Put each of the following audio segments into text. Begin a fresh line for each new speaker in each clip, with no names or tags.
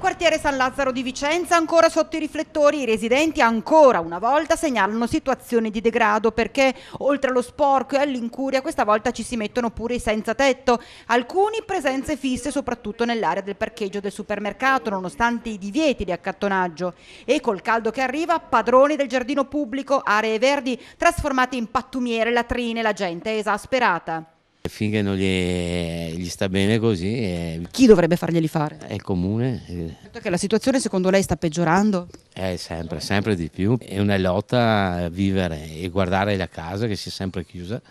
Quartiere San Lazzaro di Vicenza ancora sotto i riflettori, i residenti ancora una volta segnalano situazioni di degrado perché oltre allo sporco e all'incuria questa volta ci si mettono pure i senza tetto, alcuni presenze fisse soprattutto nell'area del parcheggio del supermercato nonostante i divieti di accattonaggio e col caldo che arriva padroni del giardino pubblico, aree verdi trasformate in pattumiere, latrine, la gente è esasperata.
Finché non gli sta bene così
Chi dovrebbe farglieli fare?
è il comune,
Detto che la situazione secondo lei sta peggiorando?
è sempre di più. È una lotta a vivere e guardare la casa che si è sempre chiusa,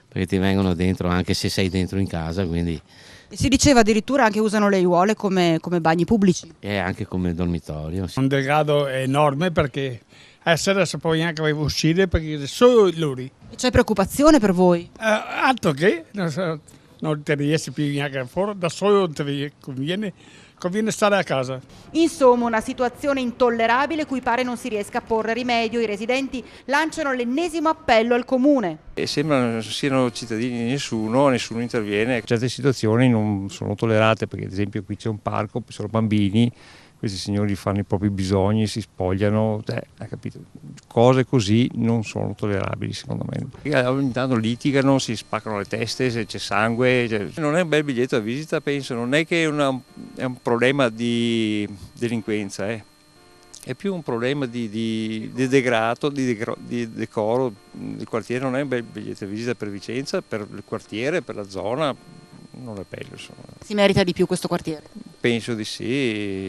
perché ti vengono dentro anche se sei dentro in casa, quindi
E si diceva addirittura anche usano le aiuole come bagni pubblici.
è anche come dormitorio.
Un degrado enorme perché a sera si può neanche uscire perché solo loro.
E c'è preoccupazione per voi?
Altro che non ti riesci più neanche fuori, da solo conviene stare a casa.
Insomma, una situazione intollerabile cui pare non si riesca a porre rimedio. I residenti lanciano l'ennesimo appello al comune.
E sembra non siano cittadini di nessuno interviene. Certe situazioni non sono tollerate perché ad esempio qui c'è un parco, ci sono bambini, questi signori fanno i propri bisogni, si spogliano, hai capito? Cose così non sono tollerabili secondo me. Ogni tanto litigano, si spaccano le teste, se c'è sangue, non è un bel biglietto da visita, penso, non è che è un problema di delinquenza, è più un problema di degrado, di decoro del quartiere, non è un bel biglietto da visita per Vicenza, per il quartiere, per la zona, non è bello insomma.
Si merita di più questo quartiere?
Penso di sì.